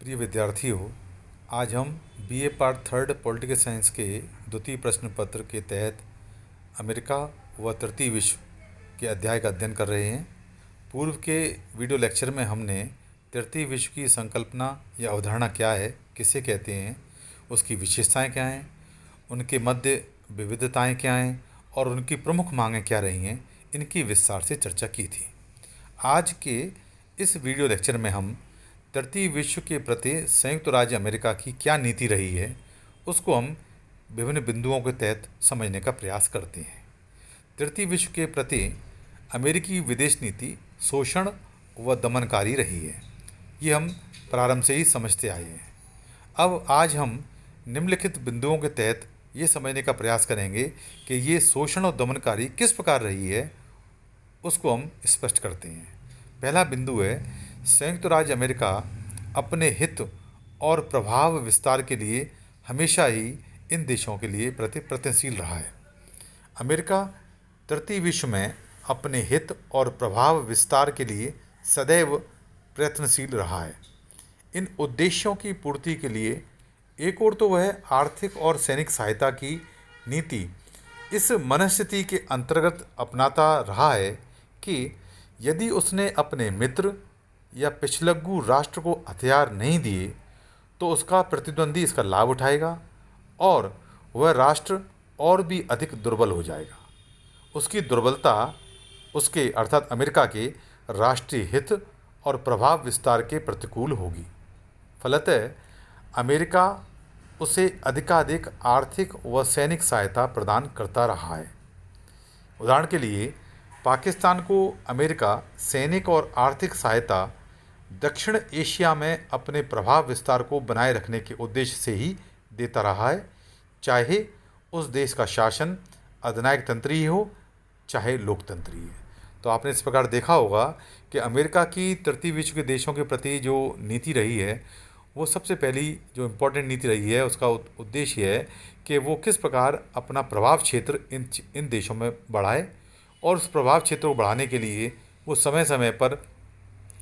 प्रिय विद्यार्थियों, आज हम BA part third political science के द्वितीय प्रश्न पत्र के तहत अमेरिका व तृतीय विश्व के अध्याय का अध्ययन कर रहे हैं। पूर्व के वीडियो लेक्चर में हमने तृतीय विश्व की संकल्पना या अवधारणा क्या है, किसे कहते हैं, उसकी विशेषताएं क्या हैं, उनके मध्य विविधताएं क्या हैं और उनकी प्रमुख मांगें क्या रही हैं, इनकी विस्तार से चर्चा की थी। आज के इस वीडियो लेक्चर में हम तृतीय विश्व के प्रति संयुक्त राज्य अमेरिका की क्या नीति रही है, उसको हम विभिन्न बिंदुओं के तहत समझने का प्रयास करते हैं। तृतीय विश्व के प्रति अमेरिकी विदेश नीति शोषण व दमनकारी रही है। ये हम प्रारंभ से ही समझते आए हैं। अब आज हम निम्नलिखित बिंदुओं के तहत ये समझने का प्रयास करेंगे कि ये शोषण और दमनकारी किस प्रकार रही है, उसको हम स्पष्ट करते हैं। पहला बिंदु है, संयुक्त राज्य अमेरिका अपने हित और प्रभाव विस्तार के लिए हमेशा ही इन देशों के लिए प्रति प्रयत्नशील रहा है। अमेरिका तृतीय विश्व में अपने हित और प्रभाव विस्तार के लिए सदैव प्रयत्नशील रहा है। इन उद्देश्यों की पूर्ति के लिए एक ओर तो वह आर्थिक और सैनिक सहायता की नीति इस मनस्थिति के अंतर्गत अपनाता रहा है कि यदि उसने अपने मित्र या पिछलग्गू राष्ट्र को हथियार नहीं दिए तो उसका प्रतिद्वंदी इसका लाभ उठाएगा और वह राष्ट्र और भी अधिक दुर्बल हो जाएगा। उसकी दुर्बलता उसके अर्थात अमेरिका के राष्ट्रीय हित और प्रभाव विस्तार के प्रतिकूल होगी। फलतः अमेरिका उसे अधिकाधिक आर्थिक व सैनिक सहायता प्रदान करता रहा है। उदाहरण के लिए पाकिस्तान को अमेरिका सैनिक और आर्थिक सहायता दक्षिण एशिया में अपने प्रभाव विस्तार को बनाए रखने के उद्देश्य से ही देता रहा है, चाहे उस देश का शासन अधिनायक तंत्रीय हो चाहे लोकतंत्रीय। तो आपने इस प्रकार देखा होगा कि अमेरिका की तृतीय विश्व के देशों के प्रति जो नीति रही है, वो सबसे पहली जो इम्पोर्टेंट नीति रही है, उसका उद्देश्य है कि वो किस प्रकार अपना प्रभाव क्षेत्र इन देशों में बढ़ाए और उस प्रभाव क्षेत्र को बढ़ाने के लिए वो समय समय पर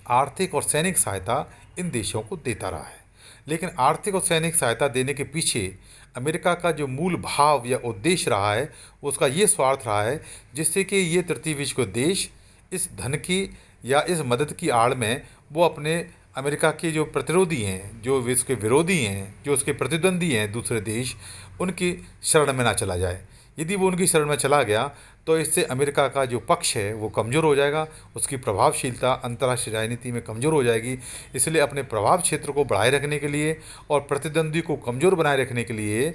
आर्थिक और सैनिक सहायता इन देशों को देता रहा है। लेकिन आर्थिक और सैनिक सहायता देने के पीछे अमेरिका का जो मूल भाव या उद्देश्य रहा है, वो उसका ये स्वार्थ रहा है जिससे कि ये तृतीय विश्व के देश इस धन की या इस मदद की आड़ में वो अपने अमेरिका के जो प्रतिरोधी हैं, जो इसके विरोधी हैं, जो उसके प्रतिद्वंदी हैं दूसरे देश, उनकी शरण में ना चला जाए। यदि वो उनकी शरण में चला गया तो इससे अमेरिका का जो पक्ष है वो कमज़ोर हो जाएगा, उसकी प्रभावशीलता अंतर्राष्ट्रीय राजनीति में कमज़ोर हो जाएगी। इसलिए अपने प्रभाव क्षेत्र को बढ़ाए रखने के लिए और प्रतिद्वंदी को कमज़ोर बनाए रखने के लिए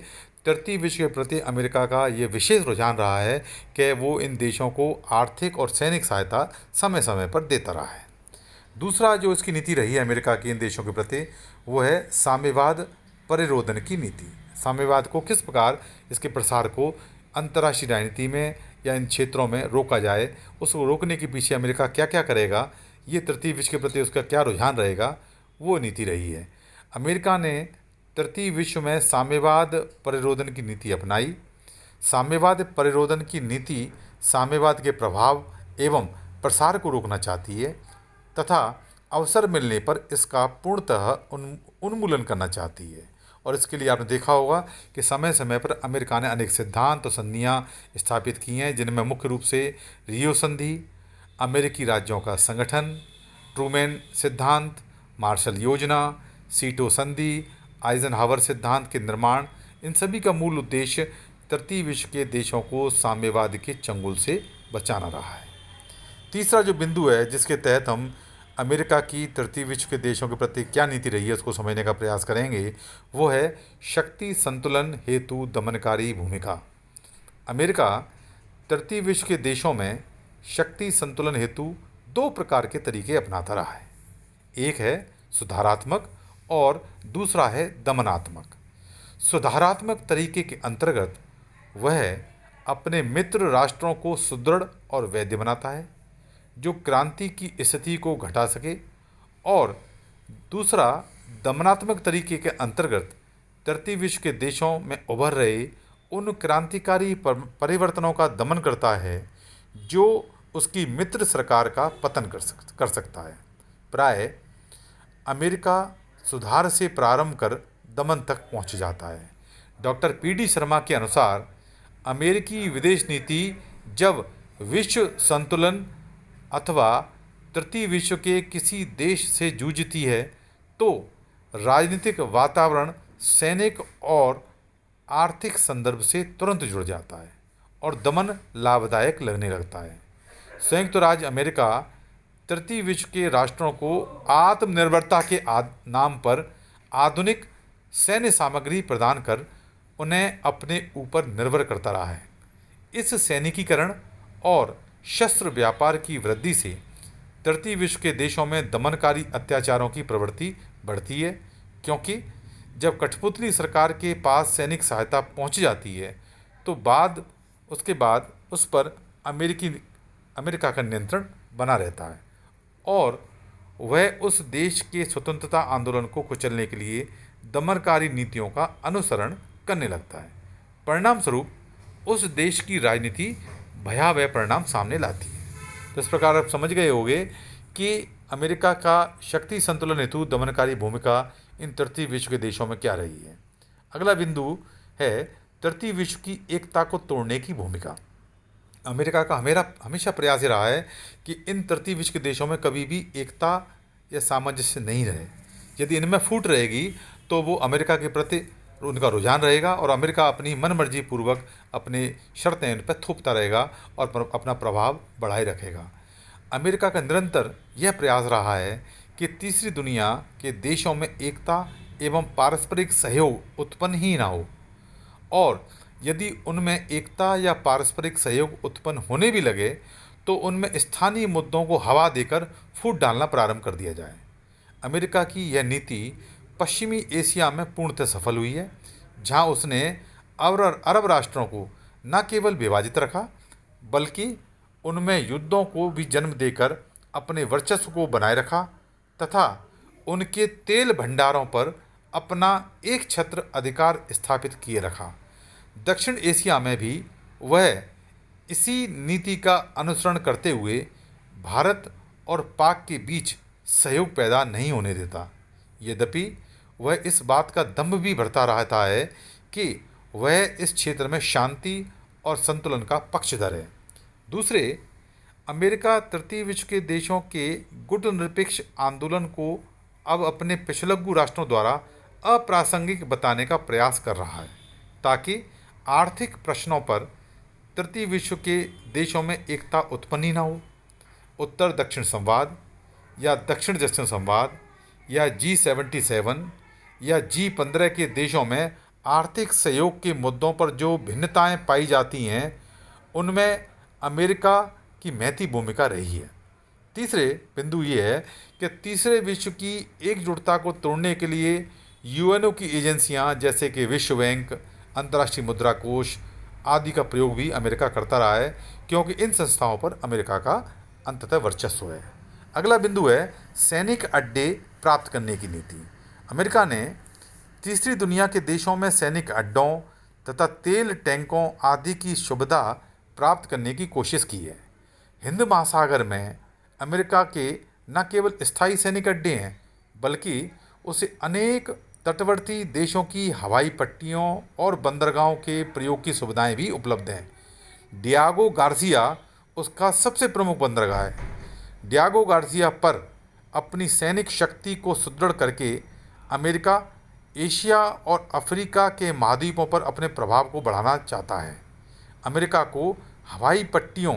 तृतीय विश्व के प्रति अमेरिका का ये विशेष रुझान रहा है कि वो इन देशों को आर्थिक और सैनिक सहायता समय समय पर देता रहा है। दूसरा जो इसकी नीति रही है अमेरिका की इन देशों के प्रति, वो है साम्यवाद परिरोधन की नीति। साम्यवाद को किस प्रकार इसके प्रसार को अंतर्राष्ट्रीय राजनीति में या इन क्षेत्रों में रोका जाए, उसको रोकने के पीछे अमेरिका क्या क्या करेगा, ये तृतीय विश्व के प्रति उसका क्या रुझान रहेगा, वो नीति रही है। अमेरिका ने तृतीय विश्व में साम्यवाद परिरोधन की नीति अपनाई। साम्यवाद परिरोधन की नीति साम्यवाद के प्रभाव एवं प्रसार को रोकना चाहती है तथा अवसर मिलने पर इसका पूर्णतः उन्मूलन करना चाहती है। और इसके लिए आपने देखा होगा कि समय समय पर अमेरिका ने अनेक सिद्धांत और संधियाँ स्थापित की हैं, जिनमें मुख्य रूप से रियो संधि, अमेरिकी राज्यों का संगठन, ट्रूमैन सिद्धांत, मार्शल योजना, सीटो संधि, आइजनहावर सिद्धांत के निर्माण, इन सभी का मूल उद्देश्य तृतीय विश्व के देशों को साम्यवाद के चंगुल से बचाना रहा है। तीसरा जो बिंदु है जिसके तहत हम अमेरिका की तृतीय विश्व के देशों के प्रति क्या नीति रही है उसको समझने का प्रयास करेंगे, वो है शक्ति संतुलन हेतु दमनकारी भूमिका। अमेरिका तृतीय विश्व के देशों में शक्ति संतुलन हेतु दो प्रकार के तरीके अपनाता रहा है। एक है सुधारात्मक और दूसरा है दमनात्मक। सुधारात्मक तरीके के अंतर्गत वह अपने मित्र राष्ट्रों को सुदृढ़ और वैध बनाता है जो क्रांति की स्थिति को घटा सके, और दूसरा दमनात्मक तरीके के अंतर्गत तृतीय विश्व के देशों में उभर रहे उन क्रांतिकारी परिवर्तनों का दमन करता है जो उसकी मित्र सरकार का पतन कर सकता है। प्राय अमेरिका सुधार से प्रारंभ कर दमन तक पहुंच जाता है। Doctor PD. शर्मा के अनुसार अमेरिकी विदेश नीति जब विश्व संतुलन अथवा तृतीय विश्व के किसी देश से जूझती है तो राजनीतिक वातावरण सैनिक और आर्थिक संदर्भ से तुरंत जुड़ जाता है और दमन लाभदायक लगने लगता है। संयुक्त राज्य अमेरिका तृतीय विश्व के राष्ट्रों को आत्मनिर्भरता के नाम पर आधुनिक सैन्य सामग्री प्रदान कर उन्हें अपने ऊपर निर्भर करता रहा है। इस सैनिकीकरण और शस्त्र व्यापार की वृद्धि से तृतीय विश्व के देशों में दमनकारी अत्याचारों की प्रवृत्ति बढ़ती है, क्योंकि जब कठपुतली सरकार के पास सैनिक सहायता पहुंच जाती है तो उसके बाद उस पर अमेरिका का नियंत्रण बना रहता है और वह उस देश के स्वतंत्रता आंदोलन को कुचलने के लिए दमनकारी नीतियों का अनुसरण करने लगता है। परिणाम स्वरूप उस देश की राजनीति भयावह परिणाम सामने लाती है। तो इस प्रकार आप समझ गए होंगे कि अमेरिका का शक्ति संतुलन हेतु दमनकारी भूमिका इन तृतीय विश्व के देशों में क्या रही है। अगला बिंदु है तृतीय विश्व की एकता को तोड़ने की भूमिका। अमेरिका का हमेशा प्रयास ये रहा है कि इन तृतीय विश्व के देशों में कभी भी एकता या सामंजस्य नहीं रहे। यदि इनमें फूट रहेगी तो वो अमेरिका के प्रति उनका रुझान रहेगा और अमेरिका अपनी मनमर्जी पूर्वक अपनी शर्तें इन पर थोपता रहेगा और अपना प्रभाव बढ़ाए रखेगा। अमेरिका का निरंतर यह प्रयास रहा है कि तीसरी दुनिया के देशों में एकता एवं पारस्परिक सहयोग उत्पन्न ही ना हो, और यदि उनमें एकता या पारस्परिक सहयोग उत्पन्न होने भी लगे तो उनमें स्थानीय मुद्दों को हवा देकर फूट डालना प्रारंभ कर दिया जाए। अमेरिका की यह नीति पश्चिमी एशिया में पूर्णतः सफल हुई है, जहां उसने अरब राष्ट्रों को न केवल विभाजित रखा बल्कि उनमें युद्धों को भी जन्म देकर अपने वर्चस्व को बनाए रखा तथा उनके तेल भंडारों पर अपना एक छत्र अधिकार स्थापित किए रखा। दक्षिण एशिया में भी वह इसी नीति का अनुसरण करते हुए भारत और पाक के बीच सहयोग पैदा नहीं होने देता। यद्यपि वह इस बात का दंभ भी भरता रहता है कि वह इस क्षेत्र में शांति और संतुलन का पक्षधर है। दूसरे, अमेरिका तृतीय विश्व के देशों के गुटनिरपेक्ष आंदोलन को अब अपने पिछलग्गू राष्ट्रों द्वारा अप्रासंगिक बताने का प्रयास कर रहा है ताकि आर्थिक प्रश्नों पर तृतीय विश्व के देशों में एकता उत्पन्न ही न हो। उत्तर दक्षिण संवाद या दक्षिण दक्षिण संवाद या G77 या G15 के देशों में आर्थिक सहयोग के मुद्दों पर जो भिन्नताएं पाई जाती हैं उनमें अमेरिका की महती भूमिका रही है। तीसरे बिंदु ये है कि तीसरे विश्व की एकजुटता को तोड़ने के लिए यूएनओ की एजेंसियां जैसे कि विश्व बैंक, अंतर्राष्ट्रीय मुद्रा कोष आदि का प्रयोग भी अमेरिका करता रहा है, क्योंकि इन संस्थाओं पर अमेरिका का अंततः वर्चस्व है। अगला बिंदु है सैनिक अड्डे प्राप्त करने की नीति। अमेरिका ने तीसरी दुनिया के देशों में सैनिक अड्डों तथा तेल टैंकों आदि की सुविधा प्राप्त करने की कोशिश की है। हिंद महासागर में अमेरिका के न केवल स्थायी सैनिक अड्डे हैं बल्कि उसे अनेक तटवर्ती देशों की हवाई पट्टियों और बंदरगाहों के प्रयोग की सुविधाएं भी उपलब्ध हैं। डियागो गार्सिया उसका सबसे प्रमुख बंदरगाह है। डियागो गार्सिया पर अपनी सैनिक शक्ति को सुदृढ़ करके अमेरिका एशिया और अफ्रीका के महाद्वीपों पर अपने प्रभाव को बढ़ाना चाहता है। अमेरिका को हवाई पट्टियों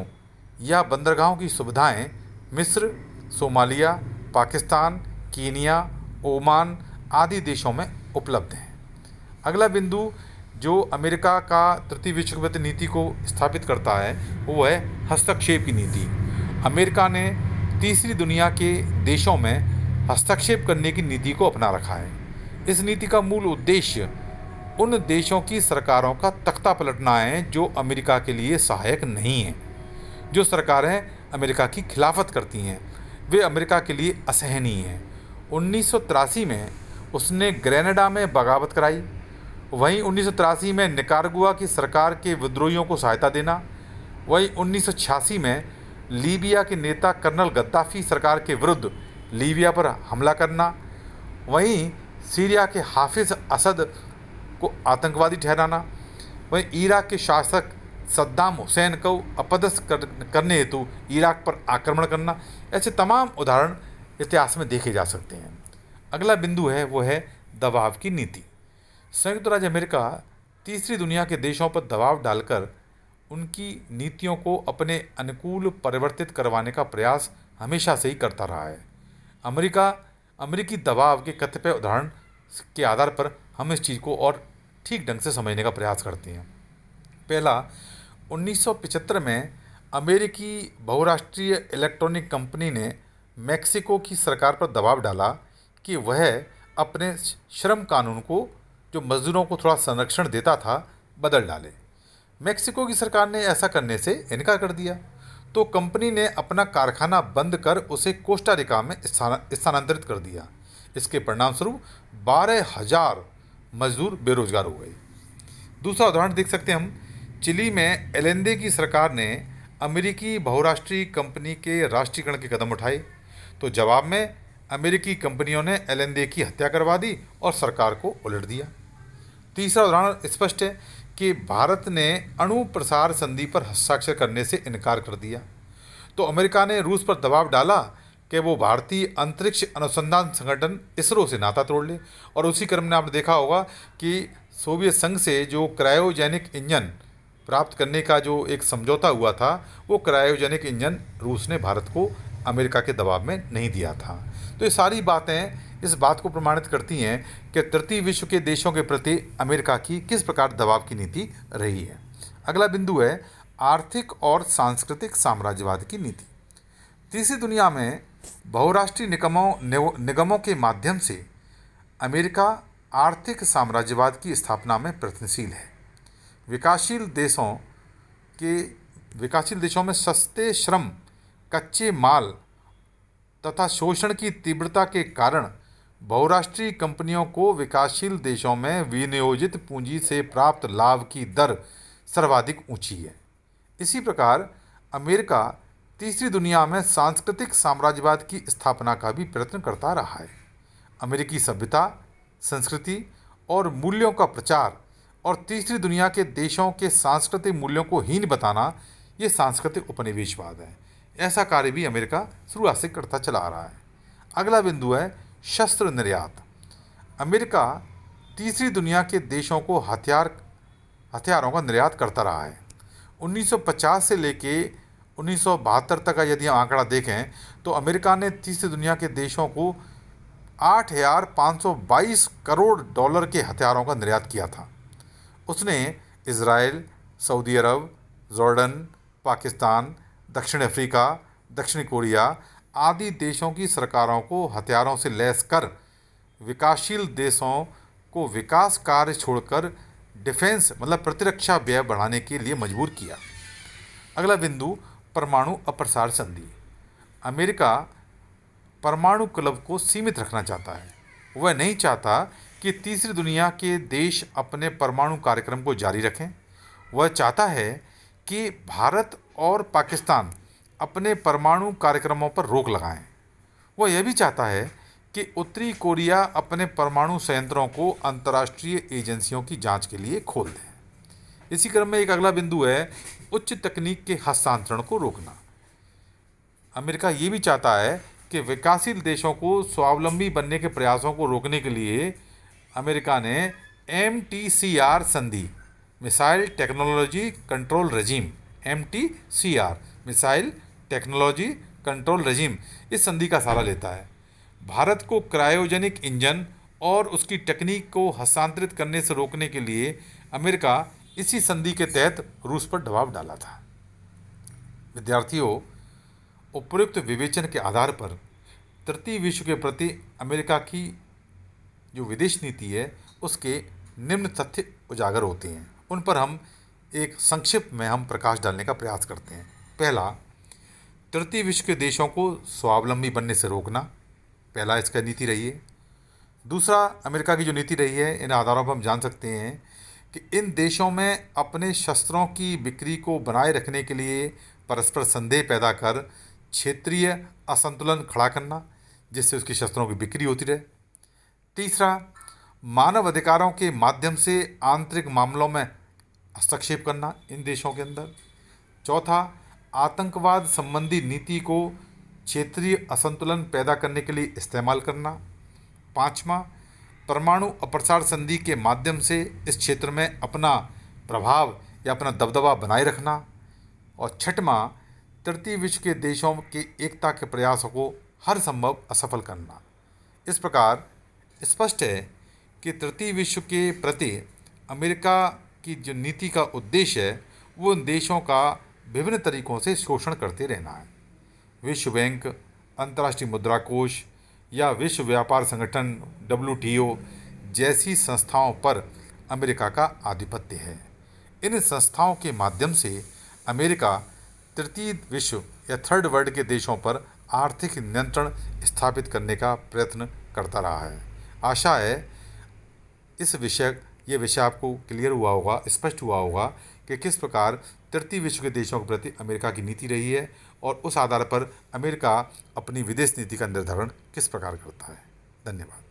या बंदरगाहों की सुविधाएं मिस्र, सोमालिया, पाकिस्तान, कीनिया, ओमान आदि देशों में उपलब्ध हैं। अगला बिंदु जो अमेरिका का तृतीय विश्व नीति को स्थापित करता है वो है हस्तक्षेप की नीति। अमेरिका ने तीसरी दुनिया के देशों में हस्तक्षेप करने की नीति को अपना रखा है। इस नीति का मूल उद्देश्य उन देशों की सरकारों का तख्ता पलटना है जो अमेरिका के लिए सहायक नहीं हैं। जो सरकारें अमेरिका की खिलाफत करती हैं वे अमेरिका के लिए असहनीय हैं। 1983 में उसने ग्रेनेडा में बगावत कराई। वहीं 1983 में निकारागुआ की सरकार के विद्रोहियों को सहायता देना। वहीं 1986 में लीबिया के नेता कर्नल गद्दाफी सरकार के विरुद्ध लीबिया पर हमला करना। वहीं सीरिया के हाफिज असद को आतंकवादी ठहराना, वहीं इराक के शासक सद्दाम हुसैन को अपदस्थ करने हेतु इराक पर आक्रमण करना, ऐसे तमाम उदाहरण इतिहास में देखे जा सकते हैं। अगला बिंदु है वो है दबाव की नीति। संयुक्त राज्य अमेरिका तीसरी दुनिया के देशों पर दबाव डालकर उनकी नीतियों को अपने अनुकूल परिवर्तित करवाने का प्रयास हमेशा से ही करता रहा है। अमेरिकी दबाव के कतिपय उदाहरण के आधार पर हम इस चीज़ को और ठीक ढंग से समझने का प्रयास करते हैं। पहला, 1975 में अमेरिकी बहुराष्ट्रीय इलेक्ट्रॉनिक कंपनी ने मेक्सिको की सरकार पर दबाव डाला कि वह अपने श्रम कानून को, जो मजदूरों को थोड़ा संरक्षण देता था, बदल डाले। मेक्सिको की सरकार ने ऐसा करने से इनकार कर दिया, तो कंपनी ने अपना कारखाना बंद कर उसे कोस्टा रिका में स्थानांतरित कर दिया। इसके परिणामस्वरूप 12,000 मजदूर बेरोजगार हो गए। दूसरा उदाहरण देख सकते हैं हम, चिली में एलेंदे की सरकार ने अमेरिकी बहुराष्ट्रीय कंपनी के राष्ट्रीयकरण के कदम उठाए, तो जवाब में अमेरिकी कंपनियों ने एलेंदे की हत्या करवा दी और सरकार को उलट दिया। तीसरा उदाहरण स्पष्ट है कि भारत ने अणु प्रसार संधि पर हस्ताक्षर करने से इनकार कर दिया, तो अमेरिका ने रूस पर दबाव डाला कि वो भारतीय अंतरिक्ष अनुसंधान संगठन इसरो से नाता तोड़ ले। और उसी क्रम में आपने देखा होगा कि सोवियत संघ से जो क्रायोजेनिक इंजन प्राप्त करने का जो एक समझौता हुआ था, वो क्रायोजेनिक इंजन रूस ने भारत को अमेरिका के दबाव में नहीं दिया था। तो ये सारी बातें इस बात को प्रमाणित करती हैं कि तृतीय विश्व के देशों के प्रति अमेरिका की किस प्रकार दबाव की नीति रही है। अगला बिंदु है आर्थिक और सांस्कृतिक साम्राज्यवाद की नीति। तीसरी दुनिया में बहुराष्ट्रीय निगमों के माध्यम से अमेरिका आर्थिक साम्राज्यवाद की स्थापना में प्रयत्नशील है। विकासशील देशों में सस्ते श्रम, कच्चे माल तथा शोषण की तीव्रता के कारण बहुराष्ट्रीय कंपनियों को विकासशील देशों में विनियोजित पूंजी से प्राप्त लाभ की दर सर्वाधिक ऊंची है। इसी प्रकार अमेरिका तीसरी दुनिया में सांस्कृतिक साम्राज्यवाद की स्थापना का भी प्रयत्न करता रहा है। अमेरिकी सभ्यता, संस्कृति और मूल्यों का प्रचार और तीसरी दुनिया के देशों के सांस्कृतिक मूल्यों को हीन बताना, ये सांस्कृतिक उपनिवेशवाद है। ऐसा कार्य भी अमेरिका शुरुआत से करता चला आ रहा है। अगला बिंदु है शस्त्र निर्यात। अमेरिका तीसरी दुनिया के देशों को हथियारों का निर्यात करता रहा है। 1950 से लेके 1972 तक का यदि हम आंकड़ा देखें तो अमेरिका ने तीसरी दुनिया के देशों को 8,522 करोड़ डॉलर के हथियारों का निर्यात किया था। उसने इज़राइल, सऊदी अरब, जॉर्डन, पाकिस्तान, दक्षिण अफ्रीका, दक्षिण कोरिया आदि देशों की सरकारों को हथियारों से लैस कर विकासशील देशों को विकास कार्य छोड़कर डिफेंस मतलब प्रतिरक्षा व्यय बढ़ाने के लिए मजबूर किया। अगला बिंदु परमाणु अप्रसार संधि। अमेरिका परमाणु क्लब को सीमित रखना चाहता है। वह नहीं चाहता कि तीसरी दुनिया के देश अपने परमाणु कार्यक्रम को जारी रखें। वह चाहता है कि भारत और पाकिस्तान अपने परमाणु कार्यक्रमों पर रोक लगाएं। वह यह भी चाहता है कि उत्तरी कोरिया अपने परमाणु संयंत्रों को अंतर्राष्ट्रीय एजेंसियों की जांच के लिए खोल दें। इसी क्रम में एक अगला बिंदु है उच्च तकनीक के हस्तांतरण को रोकना। अमेरिका ये भी चाहता है कि विकासशील देशों को स्वावलंबी बनने के प्रयासों को रोकने के लिए अमेरिका ने MTCR संधि, missile technology control regime, MTCR missile technology control regime, इस संधि का सहारा लेता है। भारत को क्रायोजेनिक इंजन और उसकी तकनीक को हस्तांतरित करने से रोकने के लिए अमेरिका इसी संधि के तहत रूस पर दबाव डाला था। विद्यार्थियों, उपयुक्त विवेचन के आधार पर तृतीय विश्व के प्रति अमेरिका की जो विदेश नीति है उसके निम्न तथ्य उजागर होते हैं। उन पर हम एक संक्षिप्त में हम प्रकाश डालने का प्रयास करते हैं। पहला, तृतीय विश्व के देशों को स्वावलंबी बनने से रोकना, पहला इसका नीति रही है। दूसरा, अमेरिका की जो नीति रही है, इन आधारों पर हम जान सकते हैं कि इन देशों में अपने शस्त्रों की बिक्री को बनाए रखने के लिए परस्पर संदेह पैदा कर क्षेत्रीय असंतुलन खड़ा करना, जिससे उसकी शस्त्रों की बिक्री होती रहे। तीसरा, मानव अधिकारों के माध्यम से आंतरिक मामलों में हस्तक्षेप करना इन देशों के अंदर। चौथा, आतंकवाद संबंधी नीति को क्षेत्रीय असंतुलन पैदा करने के लिए इस्तेमाल करना। पाँचवा, परमाणु अप्रसार संधि के माध्यम से इस क्षेत्र में अपना प्रभाव या अपना दबदबा बनाए रखना। और छठवां, तृतीय विश्व के देशों की एकता के प्रयासों को हर संभव असफल करना। इस प्रकार स्पष्ट है कि तृतीय विश्व के प्रति अमेरिका की जो नीति का उद्देश्य है वो उन देशों का विभिन्न तरीकों से शोषण करते रहना है। विश्व बैंक, अंतर्राष्ट्रीय मुद्रा कोष या विश्व व्यापार संगठन WTO जैसी संस्थाओं पर अमेरिका का आधिपत्य है। इन संस्थाओं के माध्यम से अमेरिका तृतीय विश्व या थर्ड वर्ल्ड के देशों पर आर्थिक नियंत्रण स्थापित करने का प्रयत्न करता रहा है। आशा है ये विषय आपको क्लियर हुआ होगा, स्पष्ट हुआ होगा कि किस प्रकार तृतीय विश्व के देशों के प्रति अमेरिका की नीति रही है और उस आधार पर अमेरिका अपनी विदेश नीति का निर्धारण किस प्रकार करता है। धन्यवाद।